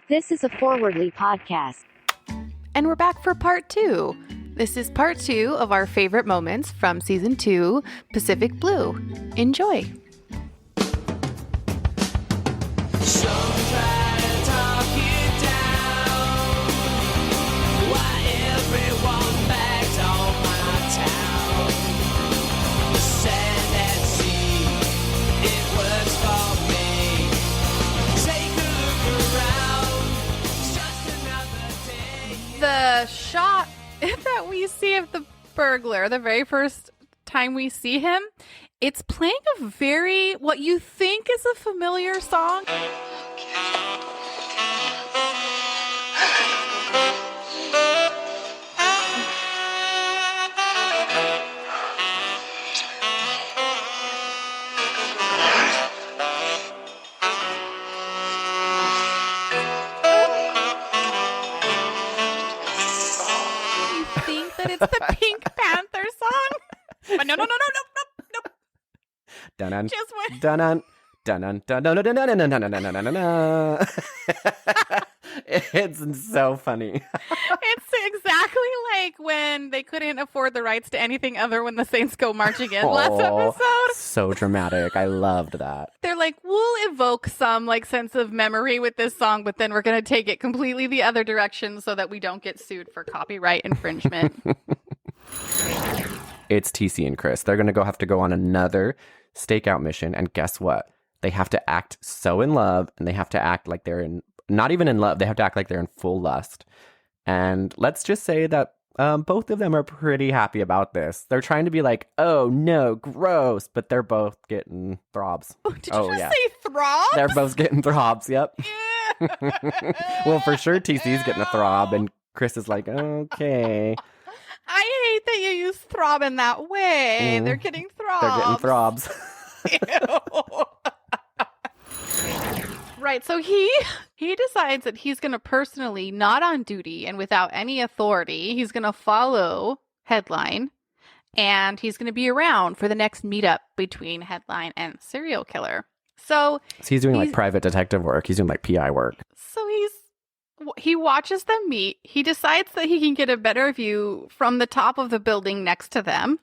This is a Forwardly podcast. And we're back for part 2. This is part 2 of our favorite moments from season 2, Pacific Blue. Enjoy. The shot that we see of the burglar, the very first time we see him, it's playing a very, what you think is a familiar song. That it's the Pink Panther song. But no. Dun-dun, Just wait. dun-dun, dun-dun, dun-dun, dun-dun, dun-dun, dun-dun, dun-dun, dun-dun. It's so funny. It's exactly like when they couldn't afford the rights to anything other when the Saints go marching in last episode. So dramatic. I loved that. They're like, we'll evoke some like sense of memory with this song, but then we're going to take it completely the other direction so that we don't get sued for copyright infringement. It's TC and Chris. They're going to have to go on another stakeout mission. And guess what? They have to act so in love, and they have to act like they're not even in love. They have to act like they're in full lust. And let's just say that both of them are pretty happy about this. They're trying to be like, oh no, gross. But they're both getting throbs. Did you just say throbs? They're both getting throbs. Yep. Yeah. Well, for sure, TC's getting a throb, and Chris is like, okay. I hate that you use throb in that way. They're getting throbs. They're getting throbs. Right, so he decides that he's going to personally, not on duty and without any authority, he's going to follow Headline, and he's going to be around for the next meetup between Headline and serial killer. So he's doing like private detective work. He's doing like PI work. So he watches them meet. He decides that he can get a better view from the top of the building next to them.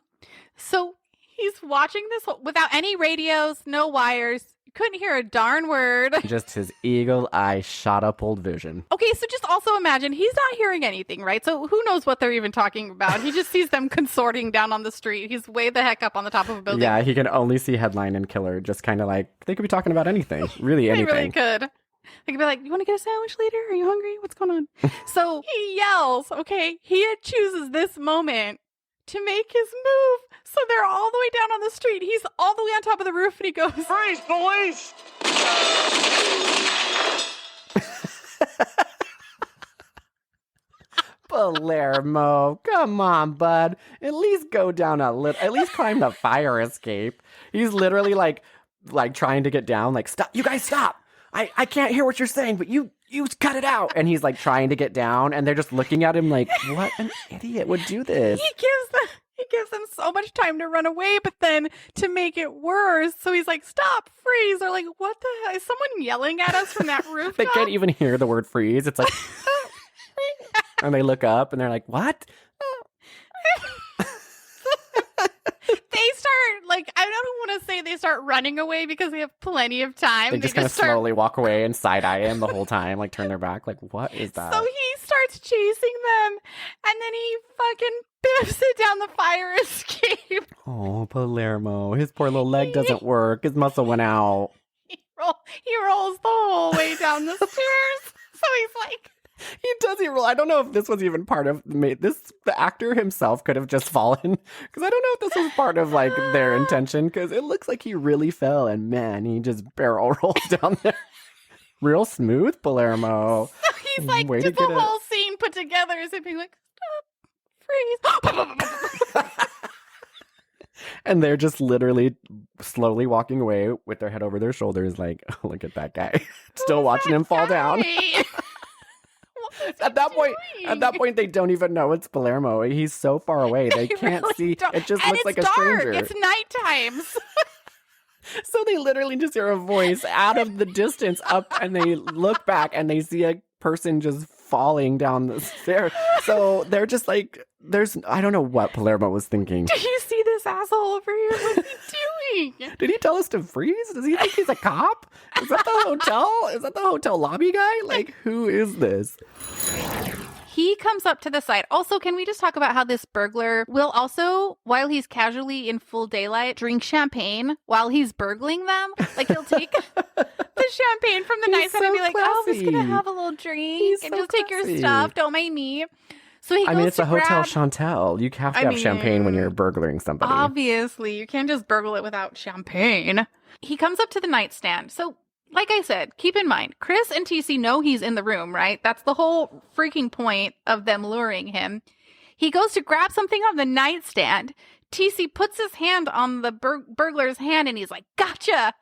So he's watching this without any radios, no wires. Couldn't hear a darn word. Just his eagle eye shot up old vision. Okay, so just also imagine he's not hearing anything, right? So who knows what they're even talking about? He just sees them consorting down on the street. He's way the heck up on the top of a building. Yeah, he can only see Headline and Killer. Just kind of like, they could be talking about anything. Really anything. They really could. They could be like, you want to get a sandwich later? Are you hungry? What's going on? So he yells, okay? He chooses this moment to make his move. So they're all the way down on the street. He's all the way on top of the roof, and he goes, "Freeze, police!" Palermo, come on, bud. At least go down a little. At least climb the fire escape. He's literally like trying to get down. Like, stop! You guys, stop! I can't hear what you're saying, but you cut it out. And he's like trying to get down, and they're just looking at him like, what an idiot would do this? He gives them so much time to run away, but then to make it worse, so he's like, stop, freeze. They're like, what the hell? Is someone yelling at us from that rooftop? They can't even hear the word freeze. It's like, and they look up and they're like, what? They start, like, I don't want to say they start running away because they have plenty of time. They just kind of slowly walk away and side-eye him the whole time, like turn their back. Like, what is that? So he starts chasing them, and then he fucking biffs it down the fire escape. Oh, Palermo. His poor little leg doesn't work. His muscle went out. He rolls the whole way down the stairs. So he's like... He doesn't roll. I don't know if this was even part of this. The actor himself could have just fallen, because I don't know if this was part of like their intention, because it looks like he really fell, and man, he just barrel rolls down there. Real smooth, Palermo. So he's like, just the whole scene put together is him being like, stop, freeze. And they're just literally slowly walking away with their head over their shoulders, like, oh, look at that guy. Still watching him fall down. At that point, they don't even know it's Palermo. He's so far away. They can't really see. Don't. It just and looks like it's a dark. stranger. It's nighttime. So they literally just hear a voice out of the distance up, and they look back and they see a person just falling down the stairs. So they're just like, I don't know what Palermo was thinking. Do you see this asshole over here? What's he doing? Did he tell us to freeze? Does he think he's a cop? Is that the hotel? Is that the hotel lobby guy? Like, who is this? He comes up to the side. Also, can we just talk about how this burglar will also, while he's casually in full daylight, drink champagne while he's burgling them? Like, he'll take the champagne from the nightstand and be like, oh, I'm just going to have a little drink and just take your stuff. Don't mind me. So he goes it's to a Hotel grab... Chantel. You have to have champagne when you're burglaring somebody. Obviously. You can't just burgle it without champagne. He comes up to the nightstand. So, like I said, keep in mind, Chris and TC know he's in the room, right? That's the whole freaking point of them luring him. He goes to grab something on the nightstand. TC puts his hand on the burglar's hand and he's like, gotcha!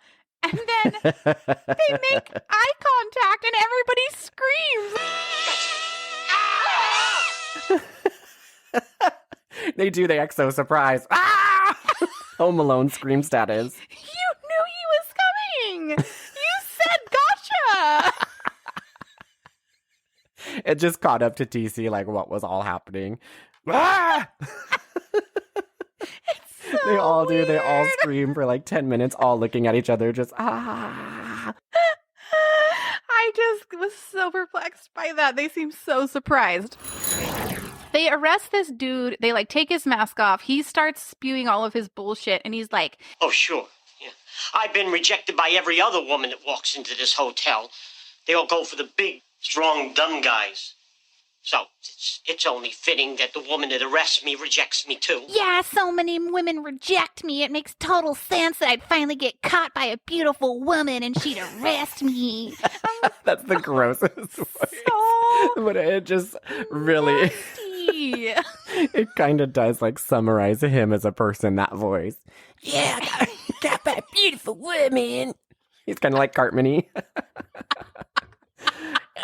And then they make eye contact and everybody screams. They do. They act so surprised. Ah! Home Alone scream status. You knew he was coming. You said gotcha. It just caught up to TC like what was all happening. Ah! So they all weird. do. They all scream for like 10 minutes, all looking at each other, just ah. I just was so perplexed by that. They seem so surprised. They arrest this dude. They like take his mask off. He starts spewing all of his bullshit and he's like, oh, sure. Yeah. I've been rejected by every other woman that walks into this hotel. They all go for the big, strong, dumb guys. So it's only fitting that the woman that arrests me rejects me too. yeah, so many women reject me. It makes total sense that I'd finally get caught by a beautiful woman and she'd arrest me. That's the grossest way. So But it just really, nasty. it kind of does like summarize him as a person, that voice. Yeah, I got by a beautiful woman. He's kind of like Cartman-y.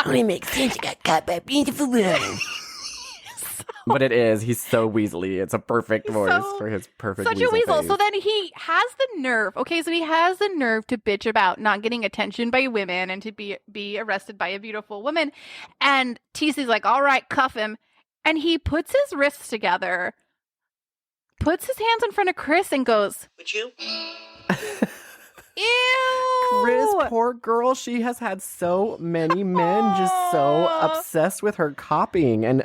Only makes sense you got caught by a beautiful woman. But it is. He's so weaselly. It's a perfect voice for his perfect Such a weasel. face. So then he has the nerve. Okay, so he has the nerve to bitch about not getting attention by women and to be arrested by a beautiful woman. And TC's like, all right, cuff him. And he puts his wrists together, puts his hands in front of Chris and goes, Would you? ew. Chris, poor girl, she has had so many men just so obsessed with her copying. And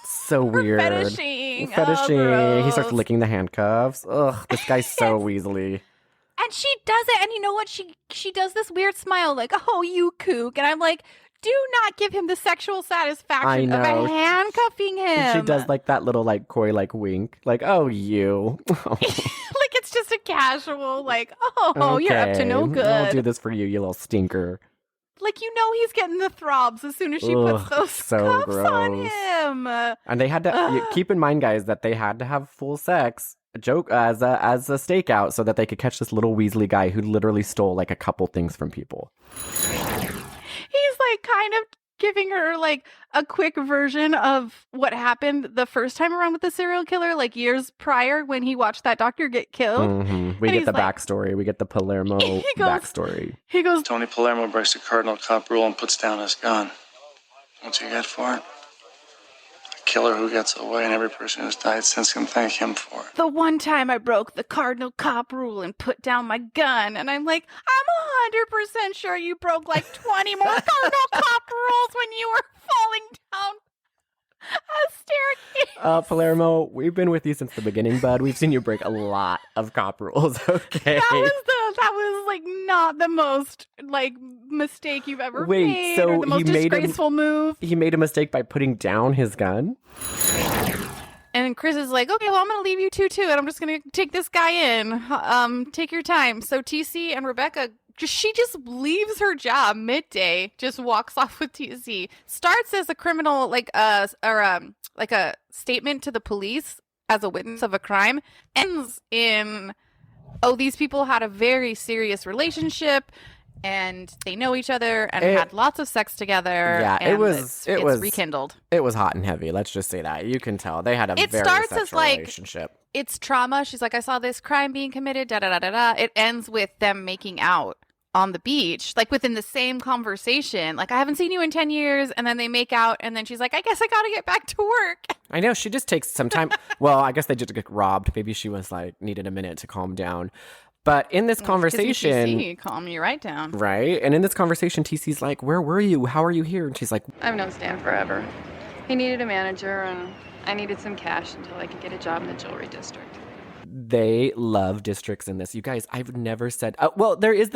so weird. Fetishing. Fetishing. He starts gross. licking the handcuffs. Ugh, this guy's so weaselly. And she does it, and you know what? She does this weird smile, like, "Oh, you kook," and I'm like, "Do not give him the sexual satisfaction of know. handcuffing him." She does like that little like coy like wink, like, "Oh, you." like it's just a casual, like, "Oh, you're up to no Okay, good." I'll do this for you, you little stinker. Like, you know, he's getting the throbs as soon as she Ugh, puts those so cuffs on gross. him. And they had to keep in mind, guys, that they had to have full sex joke as a stakeout so that they could catch this little Weasley guy who literally stole like a couple things from people. He's like kind of giving her like a quick version of what happened the first time around with the serial killer, like years prior when he watched that doctor get killed. Mhm. We And get he's the like- backstory. We get the Palermo He goes- backstory. He goes, Tony Palermo breaks the cardinal cop rule and puts down his gun. What's he get for it? A killer who gets away, and every person who's died since can thank him for it. "The one time I broke the cardinal cop rule and put down my gun." And I'm like, I'm 100% sure you broke like 20 more cardinal cop rules when you were falling down a staircase. Palermo, we've been with you since the beginning, bud. We've seen you break a lot of cop rules, okay? That was like not the most like mistake you've ever Wait, made, so or the most he made him- disgraceful move. He made a mistake by putting down his gun? And Chris is like, "Okay, well, I'm going to leave you two too, and I'm just going to take this guy in. Take your time." So TC and Rebecca, she just leaves her job midday, just walks off with TC. Starts as a criminal, like a statement to the police as a witness of a crime. Ends in, oh, these people had a very serious relationship. And they know each other and had lots of sex together. Yeah, and it was it's rekindled. It was hot and heavy. Let's just say that. You can tell they had a It very starts as, sexual like, relationship. It's trauma. She's like, "I saw this crime being committed, da da da da da." It ends with them making out on the beach, like within the same conversation. Like, I haven't seen you in 10 years. And then they make out. And then she's like, I guess I got to get back to work. I know. She just takes some time. Well, I guess they just get robbed. Maybe she was like, needed a minute to calm down. But in this conversation, TC, calm you right down. right? And in this conversation, TC's like, where were you? How are you here? And she's like, I've known Stan forever. He needed a manager, and I needed some cash until I could get a job in the jewelry district. they love districts in this. You guys, I've never said, well, there is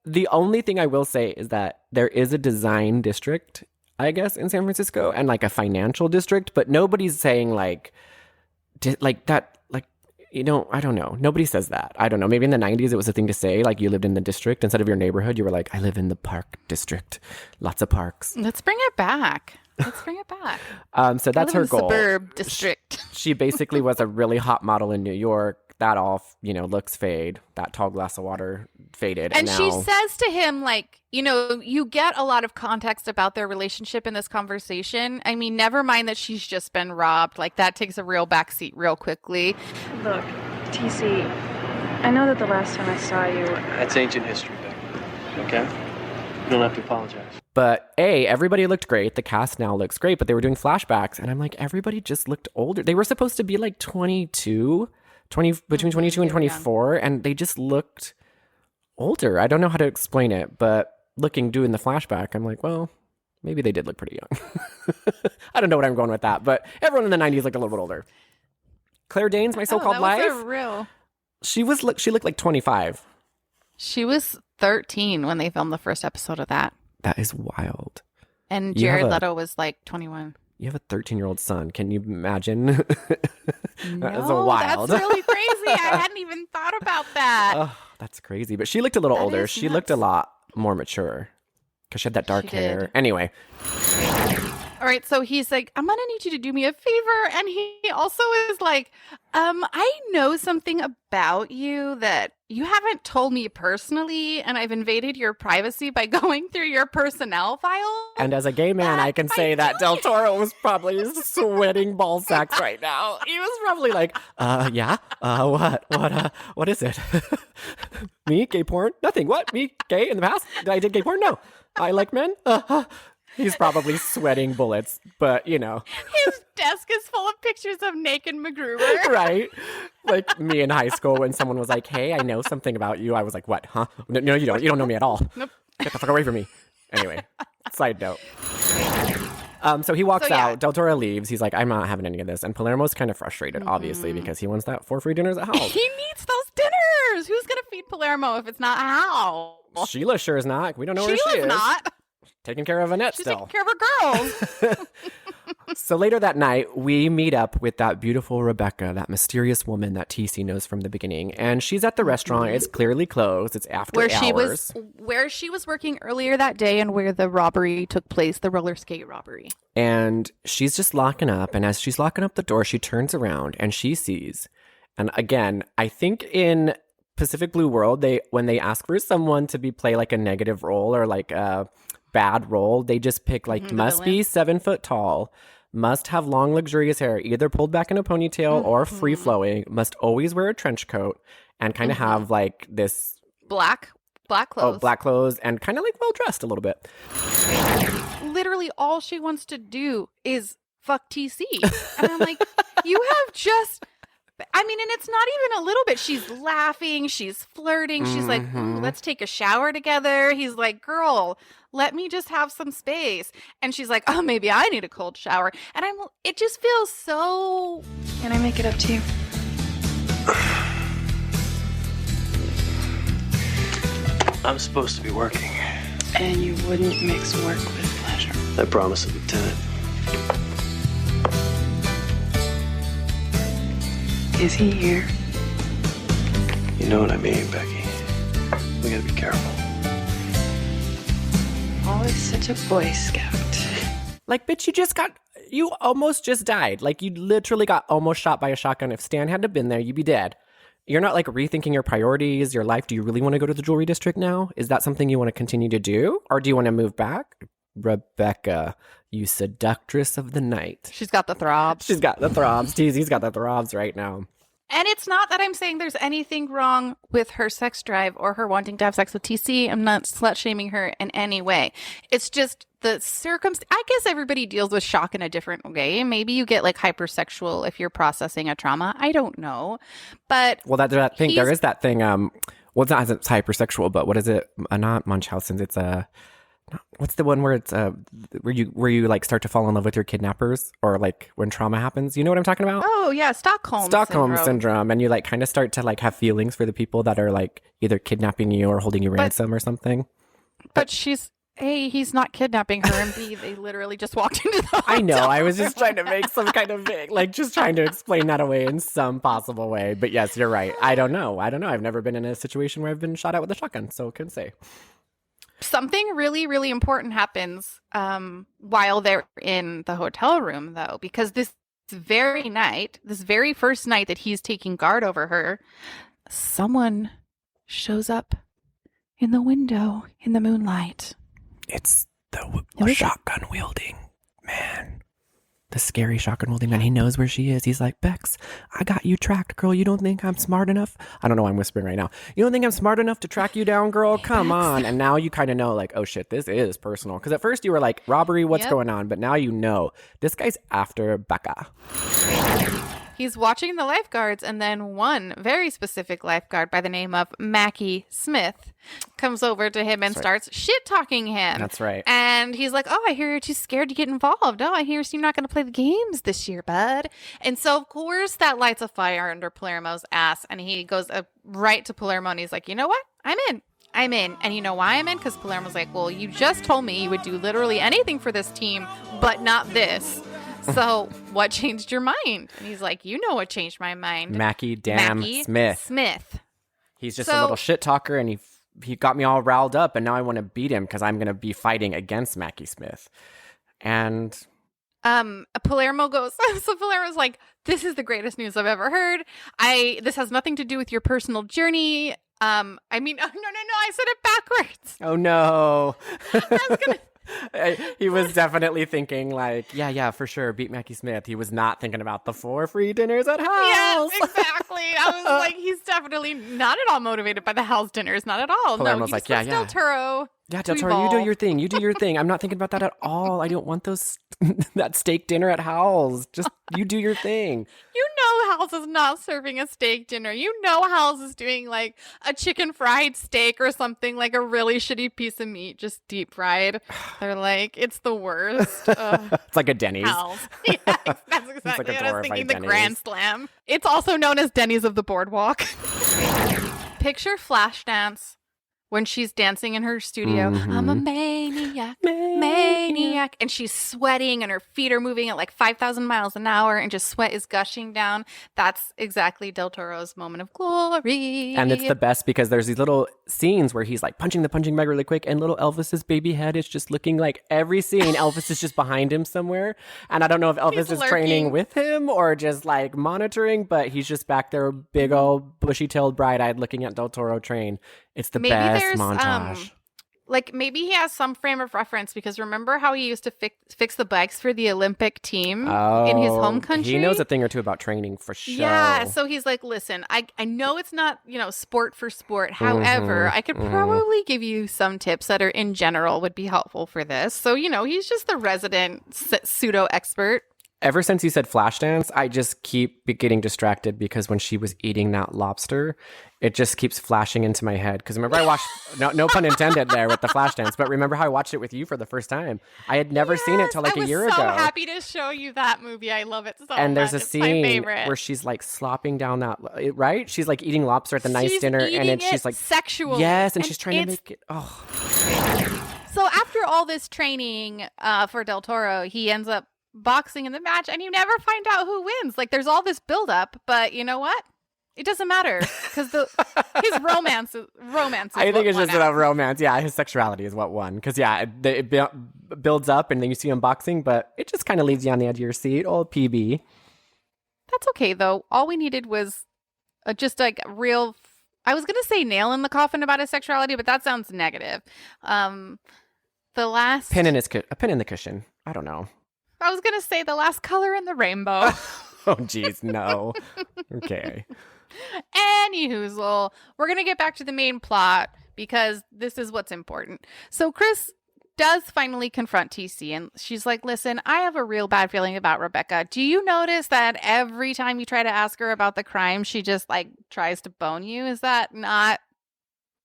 the only thing I will say is that there is a design district, I guess, in San Francisco, and like a financial district, but nobody's saying like that, like, you know, I don't know. Nobody says that. I don't know. Maybe in the 90s it was a thing to say, like you lived in the district instead of your neighborhood. You were like, I live in the park district. Lots of parks. Let's bring it back. Let's bring it back. So that's her goal. Suburb district. She basically was a really hot model in New York. That all, looks fade. That tall glass of water faded. And now she says to him, like, you get a lot of context about their relationship in this conversation. I mean, never mind that she's just been robbed. Like, that takes a real backseat real quickly. Look, TC, I know that the last time I saw you... That's ancient history, Becky. Okay? You don't have to apologize. But everybody looked great. The cast now looks great, but they were doing flashbacks. And I'm like, everybody just looked older. They were supposed to be like 22, between 22 and 24. And they just looked older. I don't know how to explain it, but doing the flashback, I'm like, well, maybe they did look pretty young. I don't know what I'm going with that, but everyone in the 90s looked a little bit older. Claire Danes, My So-Called Life. She looked like 25. She was 13 when they filmed the first episode of that. That is wild. And Jared Leto was like 21. You have a 13-year-old son. Can you imagine? That's No, wild. That's really crazy. I hadn't even thought about that. Oh, that's crazy. But she looked a little older. She looked a lot more mature because she had that dark hair. Did. Anyway. All right, so he's like, I'm going to need you to do me a favor. And he also is like, I know something about you that you haven't told me personally, and I've invaded your privacy by going through your personnel file. And as a gay man, I can say that Del Toro was probably sweating ball sacks right now. He was probably like, yeah? What is it? Me? Gay porn? Nothing. What? Me? Gay in the past? I did gay porn? No. I like men? He's probably sweating bullets, but His desk is full of pictures of naked MacGruber. Right? Like me in high school when someone was like, hey, I know something about you. I was like, what? Huh? No, you don't. You don't know me at all. Nope. Get the fuck away from me. Anyway, side note. So he walks out. Del Toro leaves. He's like, I'm not having any of this. And Palermo's kind of frustrated, obviously, because he wants that 4 free dinners at house. He needs those dinners. Who's going to feed Palermo if it's not Hal? Sheila sure is not. We don't know where she is. Sheila's not. Taking care of Annette She's still. taking care of her girls. So later that night, we meet up with that beautiful Rebecca, that mysterious woman that TC knows from the beginning. And she's at the restaurant. It's clearly closed. It's after hours. Where she was working earlier that day and where the robbery took place, the roller skate robbery. And she's just locking up. And as she's locking up the door, she turns around and she sees. And again, I think in Pacific Blue World, when they ask for someone to play like a negative role or like a bad role, they just pick like must be 7 foot tall, must have long luxurious hair, either pulled back in a ponytail or free flowing, must always wear a trench coat and kind of have like this black clothes. Oh, black clothes and kind of like well dressed a little bit. Literally all she wants to do is fuck TC. And I'm like, you have just... I mean, and it's not even a little bit. She's laughing. She's flirting. She's like, ooh, let's take a shower together. He's like, girl, let me just have some space. And she's like, oh, maybe I need a cold shower. And it just feels so... Can I make it up to you? I'm supposed to be working. And you wouldn't mix work with pleasure. I promise, Lieutenant. Is he here? You know what I mean, Becky. We gotta be careful. Always such a Boy Scout. Like, bitch, you almost just died. Like, you literally got almost shot by a shotgun. If Stan hadn't been there, you'd be dead. You're not like rethinking your priorities, your life. Do you really want to go to the jewelry district now? Is that something you want to continue to do? Or do you want to move back? Rebecca, you seductress of the night. She's got the throbs. She's got the throbs. TZ's got the throbs right now. And it's not that I'm saying there's anything wrong with her sex drive or her wanting to have sex with TC. I'm not slut shaming her in any way. It's just the circumstance. I guess everybody deals with shock in a different way. Maybe you get like hypersexual if you're processing a trauma. I don't know. But Well, that thing, there is that thing. Well, it's not as it's hypersexual, but what is it? Not Munchausen's. It's what's the one where it's where you like start to fall in love with your kidnappers, or like when trauma happens? You know what I'm talking about? Oh yeah, Stockholm syndrome, and you like kind of start to like have feelings for the people that are like either kidnapping you or holding you ransom or something. But she's A, he's not kidnapping her, and B, they literally just walked into the hotel. I know. I was just trying to make some kind of like just trying to explain that away in some possible way. But yes, you're right. I don't know. I've never been in a situation where I've been shot at with a shotgun, so couldn't say. Something really, really important happens while they're in the hotel room, though, because this very first night that he's taking guard over her, someone shows up in the window in the moonlight. It's the shotgun wielding man. The scary shotgun wielding man. He knows where she is. He's like, Bex, I got you tracked, girl. You don't think I'm smart enough? I don't know why I'm whispering right now. You don't think I'm smart enough to track you down, girl? Come on. And now you kind of know, like, oh shit, this is personal. Because at first you were like, robbery, what's going on? But now you know, this guy's after Becca. He's watching the lifeguards, and then one very specific lifeguard by the name of Mackie Smith comes over to him and starts shit-talking him. That's right. And he's like, oh, I hear you're too scared to get involved. Oh, I hear you're not going to play the games this year, bud. And so, of course, that lights a fire under Palermo's ass, and he goes right to Palermo, and he's like, you know what? I'm in. And you know why I'm in? Because Palermo's like, well, you just told me you would do literally anything for this team, but not this. So what changed your mind? And he's like, you know what changed my mind? Mackie Smith. He's just a little shit talker, and he got me all riled up, and now I want to beat him because I'm going to be fighting against Mackie Smith. And Palermo goes, so Palermo's like, this is the greatest news I've ever heard. This has nothing to do with your personal journey. I mean, no, I said it backwards. Oh no. I was gonna... He was definitely thinking like, yeah, for sure, beat Mackie Smith. He was not thinking about the 4 free dinners at house. Yes, exactly. I was like, he's definitely not at all motivated by the house dinners. Not at all. Palermo's no, like, Del Toro. Yeah, Del Toro, you do your thing. You do your thing. I'm not thinking about that at all. I don't want that steak dinner at Hal's. Just you do your thing. You know Hal's is not serving a steak dinner. You know Hal's is doing like a chicken fried steak or something, like a really shitty piece of meat, just deep fried. They're like, it's the worst. It's like a Denny's. Hal's. Yeah, that's exactly like what I was thinking. Denny's. The Grand Slam. It's also known as Denny's of the Boardwalk. Picture Flashdance. When she's dancing in her studio, I'm a maniac. And she's sweating and her feet are moving at like 5,000 miles an hour and just sweat is gushing down. That's exactly Del Toro's moment of glory. And it's the best because there's these little scenes where he's like punching the punching bag really quick, and little Elvis's baby head is just looking like every scene. Elvis is just behind him somewhere. And I don't know if Elvis is training with him or just like monitoring, but he's just back there, big old bushy-tailed, bright-eyed looking at Del Toro train. It's the best montage. Like maybe he has some frame of reference because remember how he used to fix the bikes for the Olympic team in his home country? He knows a thing or two about training for sure. Yeah, so he's like, listen, I know it's not, sport for sport. However, I could probably give you some tips that are in general would be helpful for this. So, he's just the resident pseudo expert. Ever since you said Flashdance, I just keep getting distracted because when she was eating that lobster, it just keeps flashing into my head. Because remember I watched, no pun intended there with the Flashdance, but remember how I watched it with you for the first time? I had never seen it till like a year ago. I was so happy to show you that movie. I love it so much. And there's a scene where she's like slopping down that, right? She's like eating lobster at the nice dinner. And she's like sexual. Yes, and she's trying to make it, So after all this training for Del Toro, he ends up boxing in the match, and you never find out who wins. Like there's all this buildup, but you know what? It doesn't matter because his romance is I think it's just about romance. Yeah, his sexuality is what won. Because it builds up, and then you see him boxing, but it just kind of leaves you on the edge of your seat. Old PB. That's okay though. All we needed was just like real. I was gonna say nail in the coffin about his sexuality, but that sounds negative. The last a pin in the cushion. I don't know. I was going to say the last color in the rainbow. Oh, geez, no. Okay. Anywhoozle, we're going to get back to the main plot because this is what's important. So Chris does finally confront TC, and she's like, listen, I have a real bad feeling about Rebecca. Do you notice that every time you try to ask her about the crime, she just like tries to bone you? Is that not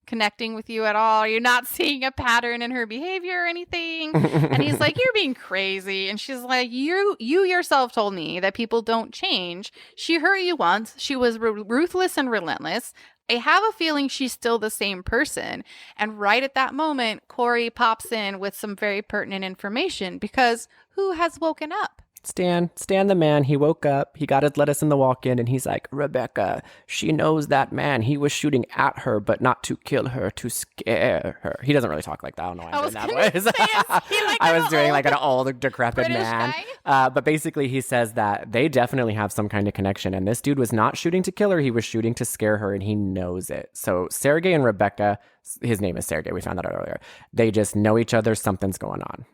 connecting with you at all? You're not seeing a pattern in her behavior or anything? And he's like, you're being crazy. And she's like, you yourself told me that people don't change. She hurt you once. She was ruthless and relentless. I have a feeling she's still the same person. And right at that moment, Corey pops in with some very pertinent information because who has woken up? Stan the man, he woke up, he got his lettuce in the walk-in, and he's like, Rebecca, she knows that man. He was shooting at her, but not to kill her, to scare her. He doesn't really talk like that. I don't know why I'm doing that voice. I was doing like an old, decrepit British man. guy? But basically, he says that they definitely have some kind of connection, and this dude was not shooting to kill her. He was shooting to scare her, and he knows it. So Sergey and Rebecca, his name is Sergey, we found that out earlier. They just know each other. Something's going on.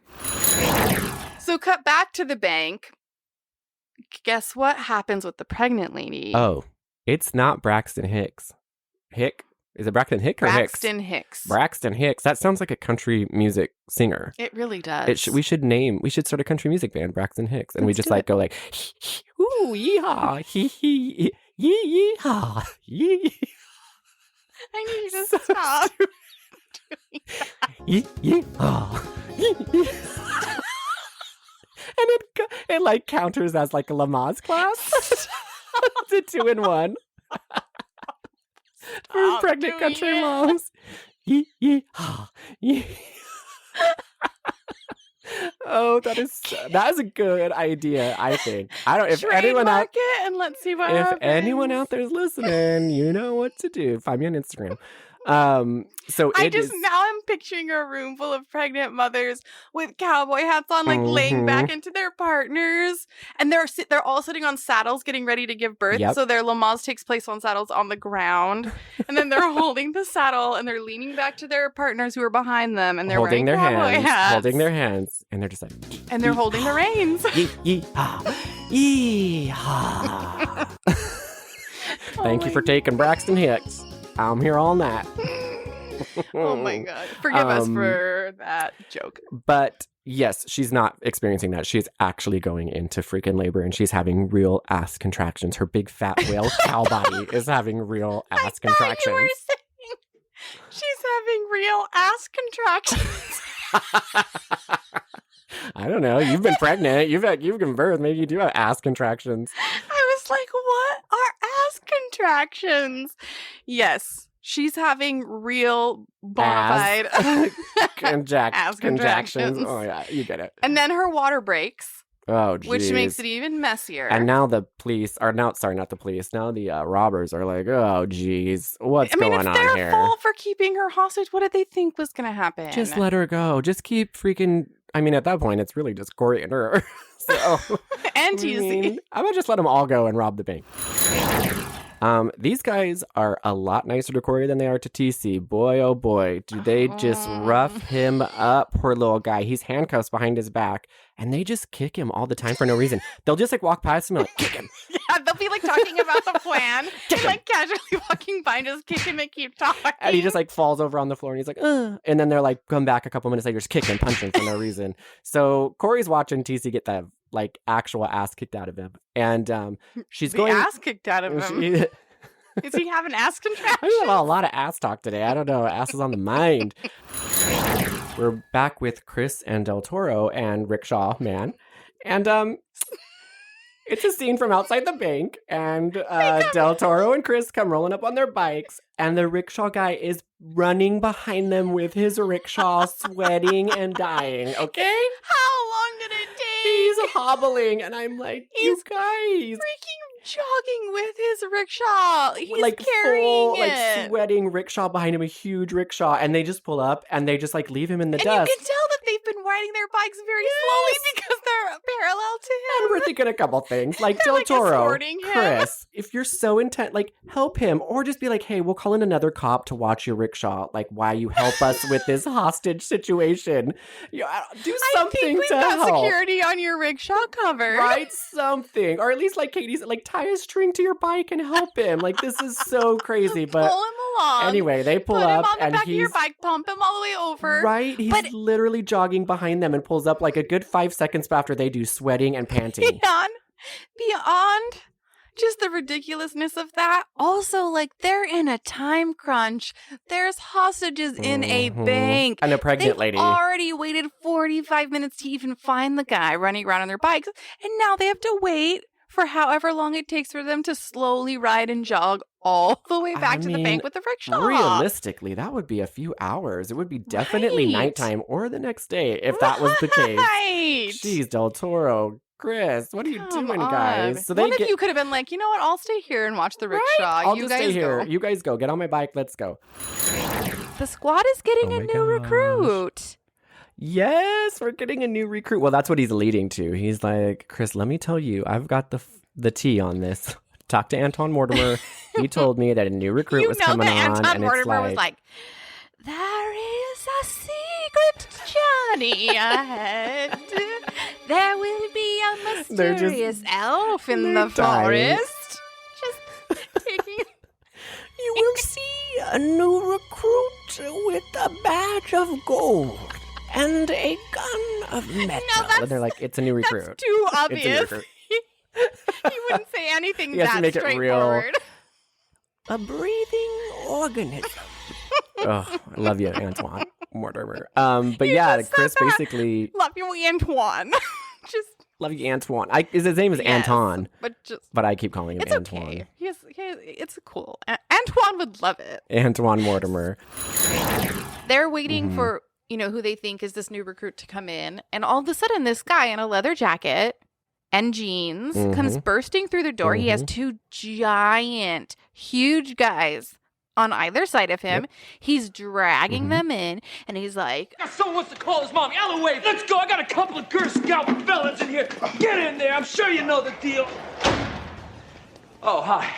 So cut back to the bank. Guess what happens with the pregnant lady? Oh, it's not Braxton Hicks. Is it Braxton Hicks or Hicks? Braxton Hicks. Braxton Hicks. That sounds like a country music singer. It really does. We should start a country music band, Braxton Hicks, and we Let's just do like it. go like, ooh, yeehaw, hee hee, yee yeehaw, yee. I need you to stop. Yee yeehaw, yee. And it like counters as like a Lamaze class. It's a 2-in-1 for pregnant country moms. Yee yee ha yee. Oh, that is a good idea. I think. I don't. If anyone out, it and let's see what if happens. anyone out there's listening, you know what to do. Find me on Instagram. So Now I'm picturing a room full of pregnant mothers with cowboy hats on, like laying back into their partners, and they're all sitting on saddles getting ready to give birth. Yep. So their Lamaze takes place on saddles on the ground, and then they're holding the saddle and they're leaning back to their partners who are behind them, and they're holding their wearing cowboy hats. holding their hands, and they're just like, and they're holding the reins. yee yee ha yee ha. Thank you for taking Braxton Hicks. I'm here all night. Oh my god. Forgive us for that joke. But yes, she's not experiencing that. She's actually going into freaking labor, and she's having real ass contractions. Her big fat whale cow body is having real ass contractions. You were saying she's having real ass contractions. I don't know. You've been pregnant. You've given birth. Maybe you do have ass contractions. I was like, what are ass contractions? Yes. She's having real bona fide ass contractions. Oh, yeah. You get it. And then her water breaks, Oh, geez. which makes it even messier. And now the police are not the police. Now the robbers are like, oh, geez, what's going if on they're here? full for keeping her hostage, what did they think was going to happen? Just let her go. Just keep freaking. I mean, at that point, it's really just Corey and her. So, and TC. I would just let them all go and rob the bank. These guys are a lot nicer to Corey than they are to TC. Boy, oh boy, do they just rough him up, poor little guy. He's handcuffs behind his back, and they just kick him all the time for no reason. They'll just like walk past him and like kick him. Yeah, they'll be like talking about the plan and like casually walking by and just kick him and keep talking. And he just like falls over on the floor and he's like, ugh. And then they're like, come back a couple minutes later, just kick him, punch him for no reason. So Corey's watching TC get that like actual ass kicked out of him. And she's the going ass kicked out of him. Is he having ass contractions? I have a lot of ass talk today. I don't know. Ass is on the mind. We're back with Chris and Del Toro and Rickshaw Man. And it's a scene from outside the bank. And Del Toro and Chris come rolling up on their bikes. And the rickshaw guy is running behind them with his rickshaw, sweating and dying. Okay? How long did it take? He's hobbling. And I'm like, you guys. Freaking jogging with his rickshaw. He's like carrying full, it. like sweating rickshaw behind him, a huge rickshaw, and they just pull up and they just like leave him in the dust. You can tell that they've been riding their bikes very slowly because they're parallel to him. And we're thinking a couple things. Like, They're, Del like, Toro, escorting him. Chris, if you're so intent, like, help him. Or just be like, hey, we'll call in another cop to watch your rickshaw. Like, why you help us with this hostage situation. Do I something think we've to got help. security on your rickshaw cover. Write something. Or at least, like Katie said, like, tie a string to your bike and help him. Like, this is so crazy. But Pull him along. anyway, they pull Put up him on the and back of he's your bike, pump him all the way over. right. He's But- literally jogging behind them and pulls up like a good 5 seconds after they do, sweating and panting. Beyond just the ridiculousness of that, also, like, they're in a time crunch. There's hostages in a Mhm. bank. And a pregnant They've lady. already waited 45 minutes to even find the guy running around on their bikes, and now they have to wait for however long it takes for them to slowly ride and jog all the way back I to the mean, bank with the rickshaw. Realistically, that would be a few hours. It would be definitely Right. nighttime or the next day if that was the case. Right. Jeez, Del Toro, Chris, what are you Come doing, on. guys? So One they of you could have been like, you know what? I'll stay here and watch the rickshaw. I'll you just guys stay here. go. You guys go. Get on my bike. Let's go. The squad is getting Oh a my new gosh. recruit. Yes, we're getting a new recruit. Well, that's what he's leading to. He's like, Chris, let me tell you, I've got the tea on this. Talk to Anton Mortimer. He told me that a new recruit You was know coming that on, Anton and Mortimer it's was like, there is a secret journey ahead. There will be a They're just- mysterious elf in they're the dying. forest. Just taking... You will see a new recruit with a badge of gold and a gun of metal. that's- and they're like, it's a new recruit. That's too It's a new obvious. recruit. He wouldn't say anything He has to that make it real. straightforward. A breathing organism. Oh, I love you, Antoine Mortimer. But yeah, just said Chris that. basically Love you, Antoine. Just love you, Antoine. His name is yes, Anton, but just but I keep calling him it's Antoine. okay. It's cool. Antoine would love it. Antoine Mortimer. They're waiting Mhm. for who they think is this new recruit to come in, and all of a sudden, this guy in a leather jacket and jeans comes bursting through the door. He has two giant, huge guys on either side of him. He's dragging them in, and he's like, Someone wants to call his mom. Alloway, let's go. I got a couple of Girl Scout fellas in here. Get in there. I'm sure you know the deal. Oh, hi.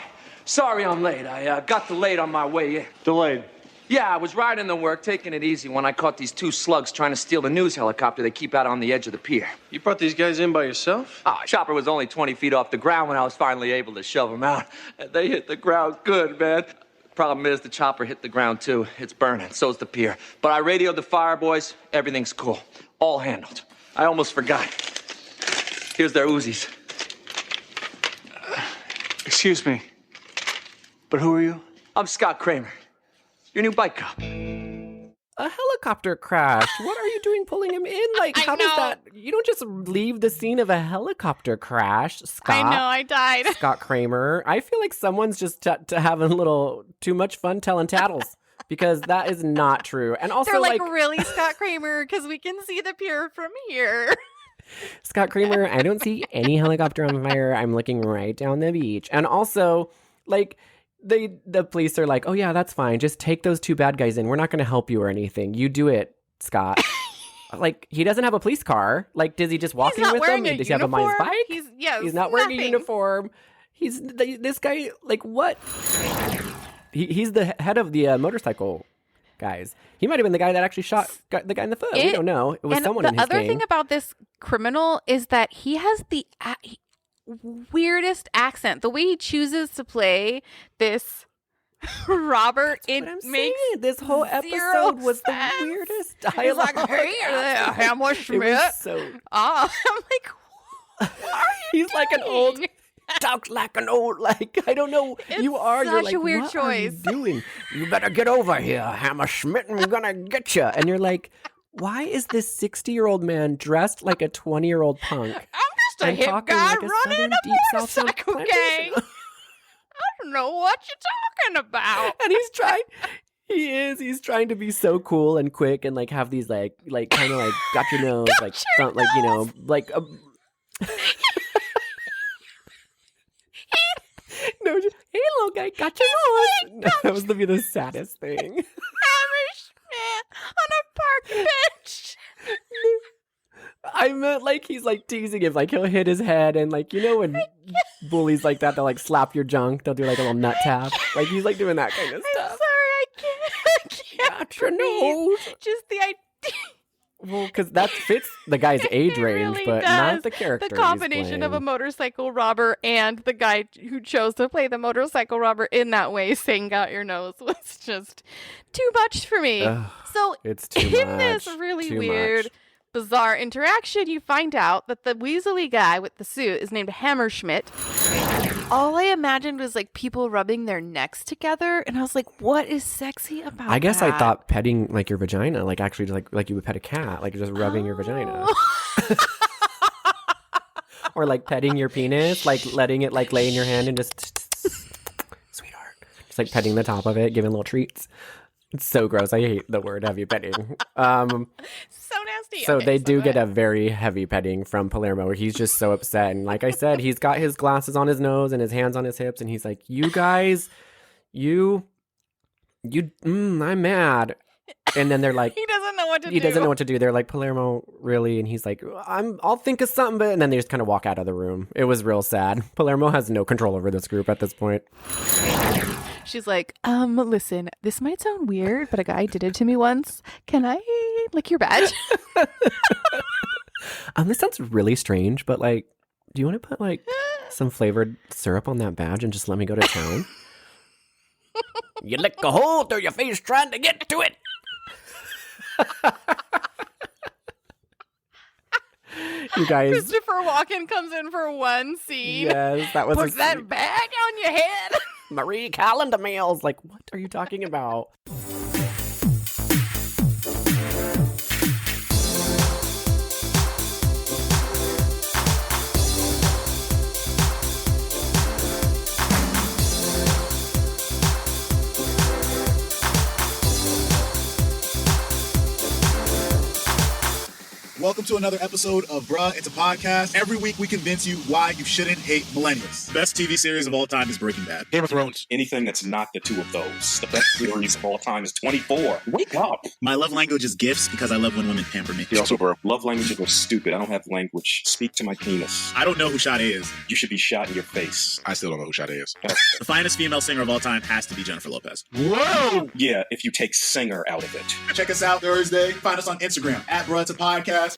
Sorry I'm late. I got delayed on my way in. Delayed. Yeah, I was riding to work, taking it easy when I caught these two slugs trying to steal the news helicopter they keep out on the edge of the pier. You brought these guys in by yourself? Ah, chopper was only 20 feet off the ground when I was finally able to shove them out. And they hit the ground good, man. Problem is, the chopper hit the ground too. It's burning, so's the pier. But I radioed the fire boys. Everything's cool. All handled. I almost forgot. Here's their Uzis. Excuse me. But who are you? I'm Scott Kramer, your new bike cop. A helicopter crash. What are you doing pulling him in? Like, I how does know. that? You don't just leave the scene of a helicopter crash, Scott. I know, I died. Scott Kramer. I feel like someone's just having a little too much fun telling tattles because that is not true. And also, They're like, really, Scott Kramer? Because we can see the pier from here. Scott Kramer, I don't see any helicopter on fire. I'm looking right down the beach. And also, like, the police are like, oh yeah, that's fine. Just take those two bad guys in. We're not going to help you or anything. You do it, Scott. Like, he doesn't have a police car. Like, does he just walk He's in not with wearing them? a Does he have him on his uniform. bike? He's not wearing a nothing. uniform. He's this guy. Like, what? He's the head of the motorcycle guys. He might have been the guy that actually shot the guy in the foot. We don't know. It was and someone the in his other gang. thing about this criminal is that he has the weirdest accent. The way he chooses to play this Robert, That's what I'm it saying. makes This whole zero episode was the sense. weirdest He's dialogue. like, hey there, Hamlet It Schmidt. was so. I'm like, what are you He's like an old. doing? Talk like an old, like, I don't know. It's You are. You're such like, a weird what are you choice." doing? You better get over here, Hammerschmidt. I'm gonna get you. And you're like, why is this 60-year-old man dressed like a 20-year-old punk? I'm just a and hip talking guy like a running Southern a Deep South South motorcycle plantation. gang. I don't know what you're talking about. And he's trying to be so cool and quick and like have these like kind of like got your nose like your front, like, you know, like no, just, hey little guy, got your nose. That was be the saddest thing. Hammer Schmidt on a park bench. I meant like he's like teasing him, like he'll hit his head and like, you know, when bullies like that, they'll like slap your junk, they'll do like a little nut tap. Like he's like doing that kind of I'm stuff. sorry, I can't Got your breathe. nose. Just the idea. Well, because that fits the guy's age It range, really but does. not the character. The he's combination of a playing. motorcycle robber and the guy who chose to play the motorcycle robber in that way, saying "got your nose," was just too much for me. Ugh, So it's too in much. this really Too weird, much. bizarre interaction, you find out that the Weasley guy with the suit is named Hammerschmidt. All I imagined was like people rubbing their necks together, and I was like, "What is sexy about?" I guess that? I thought petting like your vagina, like actually just like you would pet a cat, like just rubbing your vagina. Oh. Or like petting your penis, like letting it like lay in your hand and just sweetheart. Just like petting the top of it, giving little treats. It's so gross. I hate the word heavy petting. So nasty. So Okay, they do get go a very heavy petting from Palermo where he's just so upset. And like I said, he's got his glasses on his nose and his hands on his hips. And he's like, you guys, I'm mad. And then they're like, He doesn't know what to do. he doesn't know what to do. They're like, Palermo, really? And he's like, I'll think of something. But and then they just kind of walk out of the room. It was real sad. Palermo has no control over this group at this point. She's like, listen, this might sound weird, but a guy did it to me once. Can I lick your badge? This sounds really strange, but like, do you want to put like some flavored syrup on that badge and just let me go to town? You lick a hole through your face trying to get to it. You guys, Christopher Walken comes in for one scene. yes, that was Puts that bag on your head. Marie Calendar Mills. Like, what are you talking about? Welcome to another episode of Bruh, It's a Podcast. Every week we convince you why you shouldn't hate millennials. The best TV series of all time is Breaking Bad. Game of Thrones. Anything that's not the two of those. The best series of all time is 24. Wake up. My love language is gifts because I love when women pamper me. You also, bro, love languages are stupid. I don't have language. Speak to my penis. I don't know who Sade is. You should be shot in your face. I still don't know who Sade is. The finest female singer of all time has to be Jennifer Lopez. Whoa! Yeah, if you take singer out of it. Check us out Thursday. Find us on Instagram at Bruh, It's a Podcast.